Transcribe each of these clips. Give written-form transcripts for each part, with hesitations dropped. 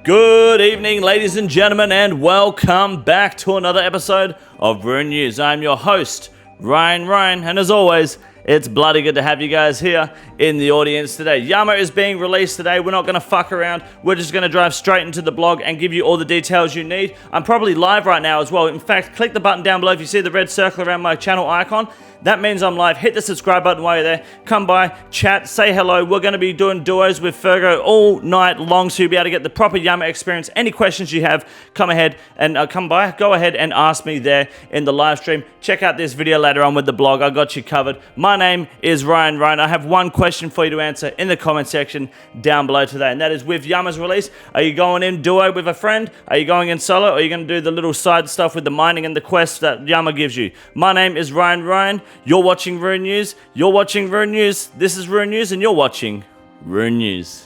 Good evening, ladies and gentlemen, and welcome back to another episode of Rune News. I'm your host, Ryan, and as always, it's bloody good to have you guys here in the audience today. Yama is being released today. We're not going to fuck around. We're just going to drive straight into the blog and give you all the details you need. I'm probably live right now as well. In fact, click the button down below if you see the red circle around my channel icon. That means I'm live. Hit the subscribe button while you're there. Come by, chat, say hello. We're going to be doing duos with Fergo all night long, so you'll be able to get the proper Yama experience. Any questions you have, come ahead and go ahead and ask me there in the live stream. Check out this video later on with the blog. I got you covered. My name is Ryan. I have one question for you to answer in the comment section down below today, and that is with Yama's release. Are you going in duo with a friend? Are you going in solo? Or are you going to do the little side stuff with the mining and the quests that Yama gives you? My name is Ryan. You're watching Rune News. You're watching Rune News. This is Rune News, and you're watching Rune News.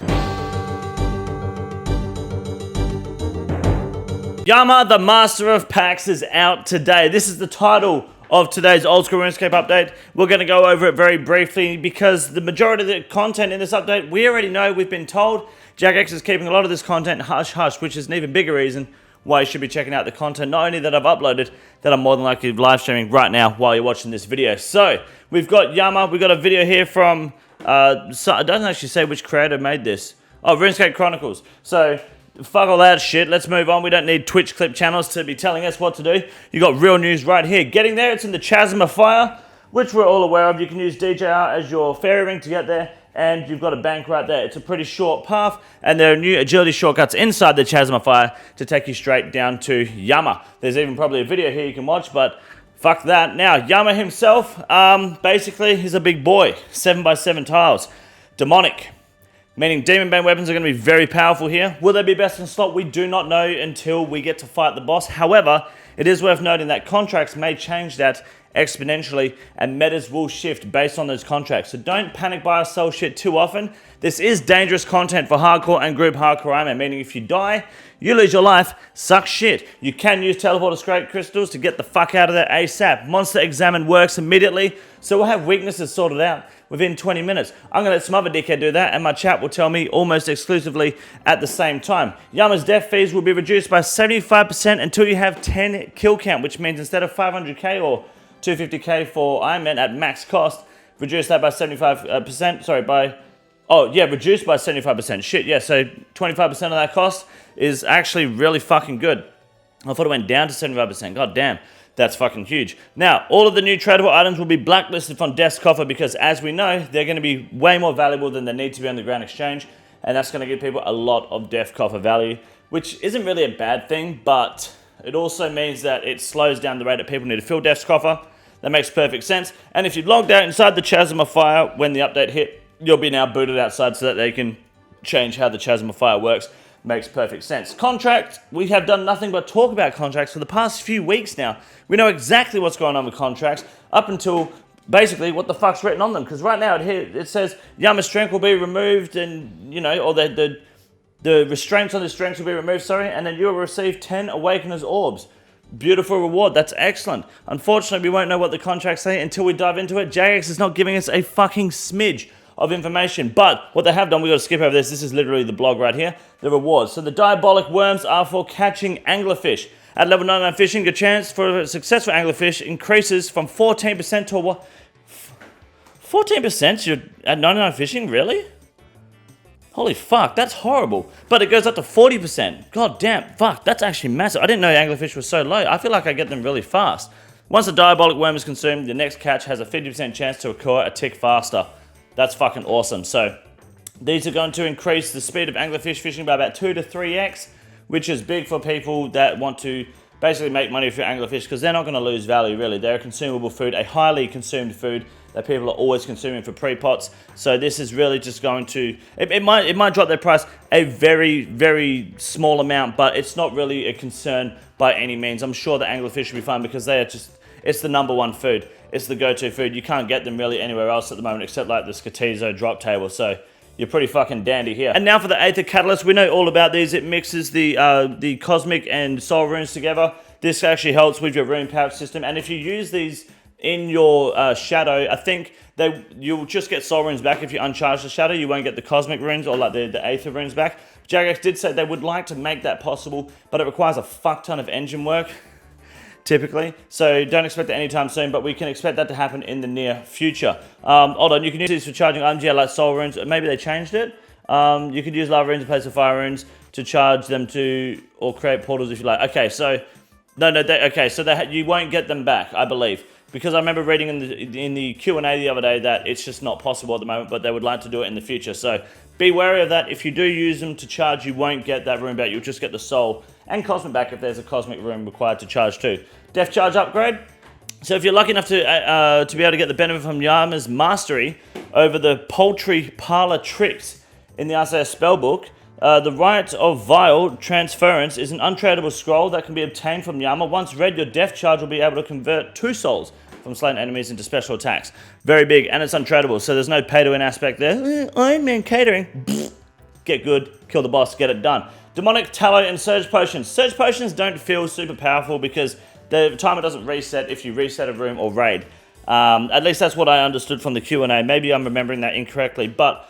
Yama, the Master of Packs, is out today. This is the title of today's Oldschool Runescape update. We're going to go over it very briefly because the majority of the content in this update, we already know, we've been told. Jagex is keeping a lot of this content hush-hush, which is an even bigger reason why you should be checking out the content, not only that I've uploaded, that I'm more than likely live streaming right now while you're watching this video. So, we've got Yama, we've got a video here from, I don't actually say which creator made this. Oh, RuneScape Chronicles. So, fuck all that shit, let's move on. We don't need Twitch clip channels to be telling us what to do. You got real news right here. Getting there, it's in the Chasm of Fire, which we're all aware of. You can use DJR as your fairy ring to get there, and you've got a bank right there. It's a pretty short path, and there are new agility shortcuts inside the Chasm of Fire to take you straight down to Yama. There's even probably a video here you can watch, but fuck that. Now, Yama himself, basically, he's a big boy. 7x7 tiles. Demonic. Meaning Demon Bane weapons are going to be very powerful here. Will they be best in slot? We do not know until we get to fight the boss. However, it is worth noting that contracts may change that exponentially, and metas will shift based on those contracts. So don't panic buy or sell shit too often. This is dangerous content for hardcore and group hardcore Ironman, meaning if you die, you lose your life, suck shit. You can use teleport or scrape crystals to get the fuck out of there ASAP. Monster Examine works immediately, so we'll have weaknesses sorted out within 20 minutes. I'm going to let some other dickhead do that, and my chat will tell me almost exclusively at the same time. Yama's death fees will be reduced by 75% until you have 10 kill count, which means instead of 500k or 250k for Ironman at max cost, reduce that by 75%, reduced by 75%. Shit, yeah, so 25% of that cost is actually really fucking good. I thought it went down to 75%, god damn. That's fucking huge. Now, all of the new tradable items will be blacklisted from Death's Coffer because, as we know, they're going to be way more valuable than they need to be on the Grand Exchange, and that's going to give people a lot of Death Coffer value, which isn't really a bad thing, but it also means that it slows down the rate that people need to fill Death's Coffer. That makes perfect sense. And if you logged out inside the Chasm of Fire when the update hit, you'll be now booted outside so that they can change how the Chasm of Fire works. Makes perfect sense. Contract, we have done nothing but talk about contracts for the past few weeks now. We know exactly what's going on with contracts up until basically what the fuck's written on them. Because right now it says Yama's strength will be removed, and or the restraints on the strengths will be removed, and then you will receive 10 Awakener's Orbs. Beautiful reward, that's excellent. Unfortunately, we won't know what the contracts say until we dive into it. Jagex is not giving us a fucking smidge of information, but what they have done, we've got to skip over this. This is literally the blog right here, the rewards. So the Diabolic Worms are for catching anglerfish. At level 99 fishing, your chance for a successful anglerfish increases from 14% to what? 14% you're at 99 fishing, really? Holy fuck, that's horrible. But it goes up to 40%. God damn, fuck, that's actually massive. I didn't know anglerfish was so low. I feel like I get them really fast. Once a Diabolic Worm is consumed, the next catch has a 50% chance to occur a tick faster. That's fucking awesome. So, these are going to increase the speed of anglerfish fishing by about 2 to 3x, which is big for people that want to basically make money for anglerfish, because they're not going to lose value, really. They're a consumable food, a highly consumed food that people are always consuming for pre-pots. So this is really just going to, it might drop their price a very, very small amount, but it's not really a concern by any means. I'm sure the anglerfish will be fine because they are just, it's the number one food. It's the go-to food. You can't get them really anywhere else at the moment except like the Skatizo drop table. So you're pretty fucking dandy here. And now for the Aether Catalyst. We know all about these. It mixes the Cosmic and Soul runes together. This actually helps with your rune pouch system. And if you use these in your shadow, I think you'll just get soul runes back if you uncharge the shadow. You won't get the cosmic runes or like the aether runes back. Jagex did say they would like to make that possible, but it requires a fuck ton of engine work, typically. So don't expect it anytime soon, but we can expect that to happen in the near future. Hold on, you can use these for charging items, yeah, like soul runes. Maybe they changed it. You could use lava runes in place of fire runes to charge them to, or create portals if you like. Okay, so, you won't get them back, I believe. Because I remember reading in the Q&A the other day that it's just not possible at the moment, but they would like to do it in the future. So be wary of that. If you do use them to charge, you won't get that rune back. You'll just get the soul and cosmic back if there's a cosmic rune required to charge too. Death charge upgrade. So if you're lucky enough to be able to get the benefit from Yama's mastery over the poultry parlor tricks in the RCS spellbook, the Rite of Vile Transference is an untradeable scroll that can be obtained from Yama. Once read, your death charge will be able to convert 2 souls from slain enemies into special attacks. Very big, and it's untradeable, so there's no pay-to-win aspect there. Ironman catering. Get good, kill the boss, get it done. Demonic Tallow and Surge Potions. Surge Potions don't feel super powerful because the timer doesn't reset if you reset a room or raid. At least that's what I understood from the Q&A. Maybe I'm remembering that incorrectly, but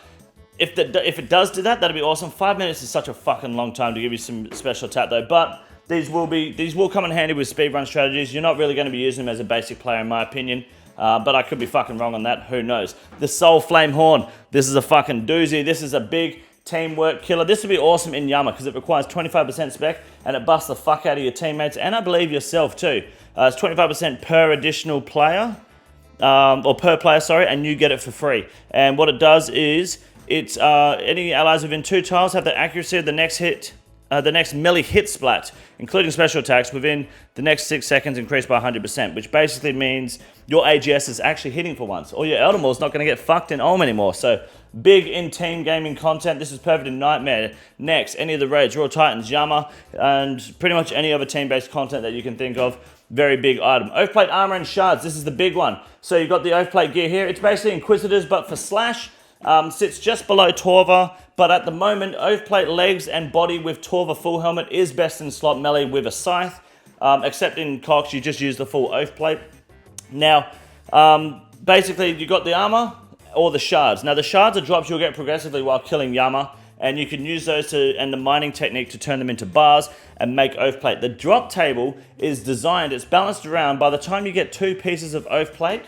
if it does do that, that'd be awesome. 5 minutes is such a fucking long time to give you some special attack though, but these will come in handy with speedrun strategies. You're not really going to be using them as a basic player in my opinion, but I could be fucking wrong on that, who knows. The Soul Flame Horn, this is a fucking doozy. This is a big teamwork killer. This would be awesome in Yama because it requires 25% spec and it busts the fuck out of your teammates and I believe yourself too. It's 25% per additional player, or per player, sorry, and you get it for free. And what it does is, it's any allies within 2 tiles have the accuracy of the next hit, the next melee hit splat, including special attacks, within the next 6 seconds increased by 100%, which basically means your AGS is actually hitting for once, or your Eldermore's not going to get fucked in Ulm anymore. So big in team gaming content. This is perfect in Nightmare, Next, any of the raids, Raw Titans, Yama, and pretty much any other team-based content that you can think of. Very big item. Oathplate Armor and Shards, this is the big one. So you've got the Oathplate gear here. It's basically Inquisitors, but for Slash. Sits just below Torva, but at the moment, Oathplate legs and body with Torva full helmet is best in slot melee with a scythe. Except in Cox, you just use the full Oathplate. Now, basically, you got the armor or the shards. Now, the shards are drops you'll get progressively while killing Yama, and you can use those and the mining technique to turn them into bars and make Oathplate. The drop table is designed, it's balanced around. By the time you get 2 pieces of Oathplate,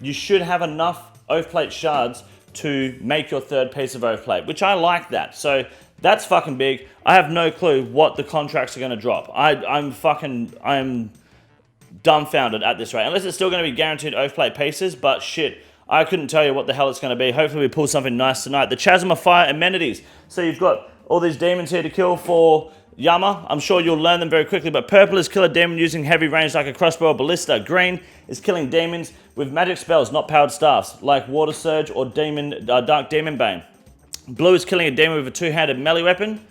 you should have enough Oathplate shards to make your 3rd piece of Oathplate, which I like that. So that's fucking big. I have no clue what the contracts are going to drop. I'm dumbfounded at this rate. Unless it's still going to be guaranteed Oathplate pieces, but shit, I couldn't tell you what the hell it's going to be. Hopefully we pull something nice tonight. The Chasm of Fire amenities. So you've got all these demons here to kill for Yama. I'm sure you'll learn them very quickly, but purple is kill a demon using heavy range like a crossbow or ballista. Green is killing demons with magic spells, not powered staffs, like Water Surge or Dark Demon Bane. Blue is killing a demon with a 2-handed melee weapon.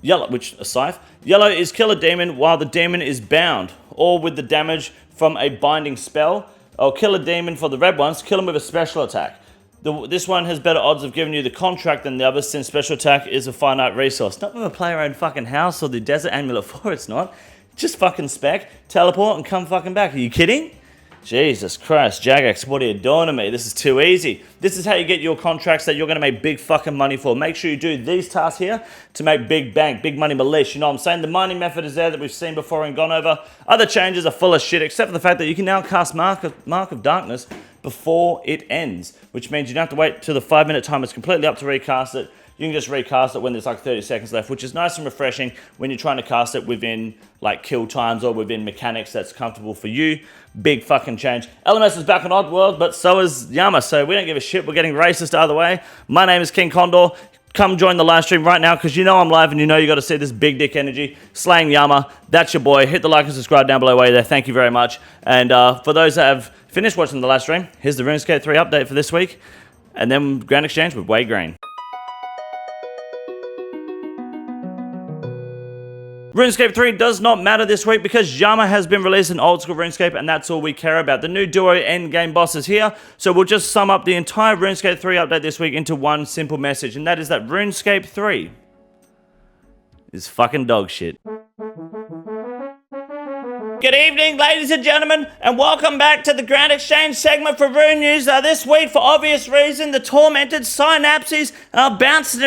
Yellow, which a scythe. Yellow is kill a demon while the demon is bound, or with the damage from a binding spell. Or kill a demon for the red ones, kill them with a special attack. This one has better odds of giving you the contract than the others, since special attack is a finite resource. Not with a player-owned fucking house or the Desert Amulet 4, it's not. Just fucking spec, teleport, and come fucking back. Are you kidding? Jesus Christ, Jagex, what are you doing to me? This is too easy. This is how you get your contracts that you're going to make big fucking money for. Make sure you do these tasks here to make big bank, big money militia. You know what I'm saying? The mining method is there that we've seen before and gone over. Other changes are full of shit, except for the fact that you can now cast Mark of Darkness before it ends, which means you don't have to wait till the 5-minute time is completely up to recast it. You can just recast it when there's like 30 seconds left, which is nice and refreshing when you're trying to cast it within like kill times or within mechanics that's comfortable for you. Big fucking change. LMS is back on Oddworld, but so is Yama, so we don't give a shit. We're getting racist either way. My name is King Condor. Come join the live stream right now because you know I'm live and you know you got to see this big dick energy. Slaying Yama, that's your boy. Hit the like and subscribe down below while you're there. Thank you very much. And for those that have finished watching the live stream, here's the RuneScape 3 update for this week. And then Grand Exchange with Way Green. RuneScape 3 does not matter this week because Yama has been released in Oldschool Runescape and that's all we care about. The new duo endgame boss is here, so we'll just sum up the entire RuneScape 3 update this week into one simple message, and that is that RuneScape 3 is fucking dog shit. Good evening, ladies and gentlemen, and welcome back to the Grand Exchange segment for Rune News. This week, for obvious reason, the tormented synapses are bouncing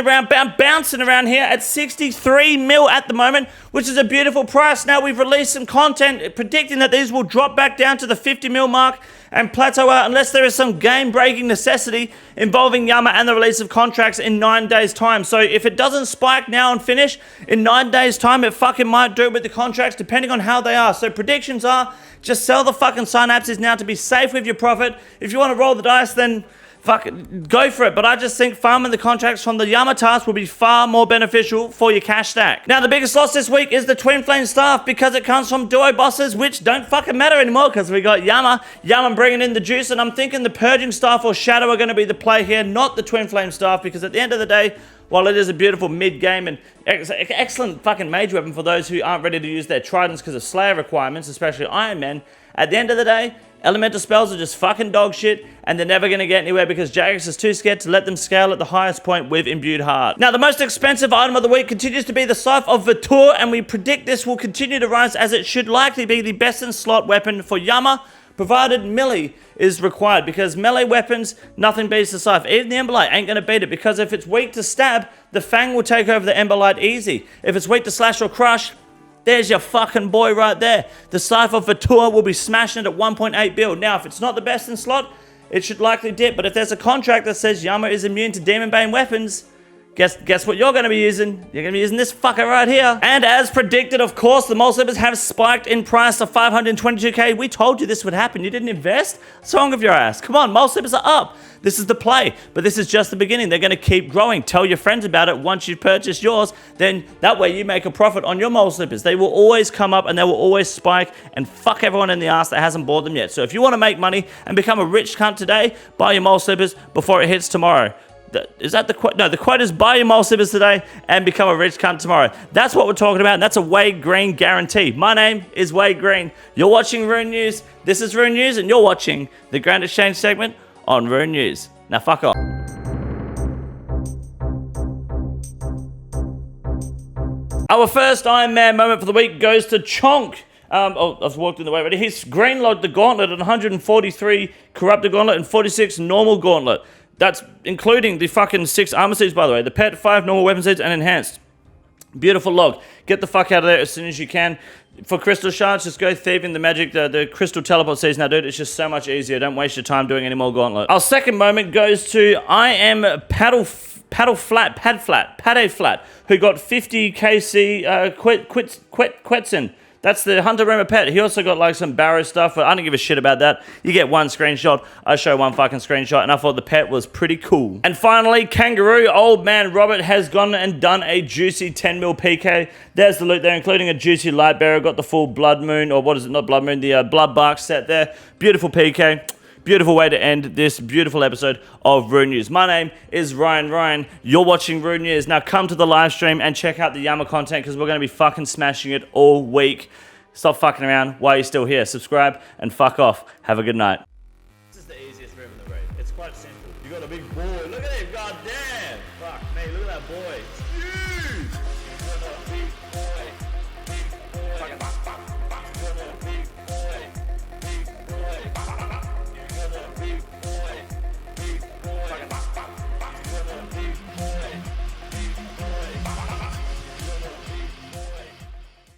around here at 63 mil at the moment, which is a beautiful price. Now, we've released some content predicting that these will drop back down to the 50 mil mark and plateau out unless there is some game-breaking necessity involving Yama and the release of contracts in 9 days' time. So if it doesn't spike now and finish, in 9 days' time, it fucking might do it with the contracts, depending on how they are. So predictions are, just sell the fucking synapses now to be safe with your profit. If you want to roll the dice, then fuck it, go for it. But I just think farming the contracts from the Yama task will be far more beneficial for your cash stack. Now, the biggest loss this week is the Twin Flame staff because it comes from duo bosses, which don't fucking matter anymore because we got Yama bringing in the juice, and I'm thinking the Purging staff or Shadow are going to be the play here, not the Twin Flame staff, because at the end of the day, while it is a beautiful mid-game and excellent fucking mage weapon for those who aren't ready to use their tridents because of Slayer requirements, especially Ironman, at the end of the day, elemental spells are just fucking dog shit, and they're never going to get anywhere because Jagex is too scared to let them scale at the highest point with Imbued Heart. Now, the most expensive item of the week continues to be the Scythe of Vitor, and we predict this will continue to rise as it should likely be the best in slot weapon for Yama, provided melee is required, because melee weapons, nothing beats the Scythe. Even the Emberlight ain't going to beat it, because if it's weak to stab, the Fang will take over the Emberlight easy. If it's weak to slash or crush, there's your fucking boy right there. The Scythe of Vitor will be smashing it at 1.8 build. Now, if it's not the best in slot, it should likely dip. But if there's a contract that says Yama is immune to Demon Bane weapons, guess what you're going to be using? You're going to be using this fucker right here. And as predicted, of course, the mole slippers have spiked in price to 522k. We told you this would happen. You didn't invest? What's wrong with your ass? Come on, mole slippers are up. This is the play. But this is just the beginning. They're going to keep growing. Tell your friends about it once you've purchased yours. Then that way you make a profit on your mole slippers. They will always come up and they will always spike and fuck everyone in the ass that hasn't bought them yet. So if you want to make money and become a rich cunt today, buy your mole slippers before it hits tomorrow. Is that the quote? No, the quote is buy your mole slippers today and become a rich cunt tomorrow. That's what we're talking about, and that's a Wade Green guarantee. My name is Wade Green. You're watching Rune News. This is Rune News, and you're watching the Grand Exchange segment on Rune News. Now fuck off. Our first Ironman moment for the week goes to Chonk. I've walked in the way already. He's greenlogged the gauntlet at 143 corrupted gauntlet and 46 normal gauntlet. That's including the fucking 6 armor seeds, by the way. The pet, 5 normal weapon seeds, and enhanced. Beautiful log. Get the fuck out of there as soon as you can. For crystal shards, just go thieving the magic, the crystal teleport seeds. Now, dude, it's just so much easier. Don't waste your time doing any more gauntlet. Our second moment goes to I am Pade Flat, who got 50 KC Quetzin. That's the Hunter Rumor pet. He also got like some Barrow stuff, but I don't give a shit about that. You get one screenshot. I show one fucking screenshot, and I thought the pet was pretty cool. And finally, Kangaroo, old man Robert has gone and done a juicy 10 mil PK. There's the loot there, including a juicy Light Bearer. Got the full Blood Moon, or what is it? Not Blood Moon, the Blood Bark set there. Beautiful PK. Beautiful way to end this beautiful episode of Rune News. My name is Ryan. You're watching Rune News. Now come to the live stream and check out the Yama content because we're going to be fucking smashing it all week. Stop fucking around while you're still here. Subscribe and fuck off. Have a good night. This is the easiest move in the raid. It's quite simple. You got a big ball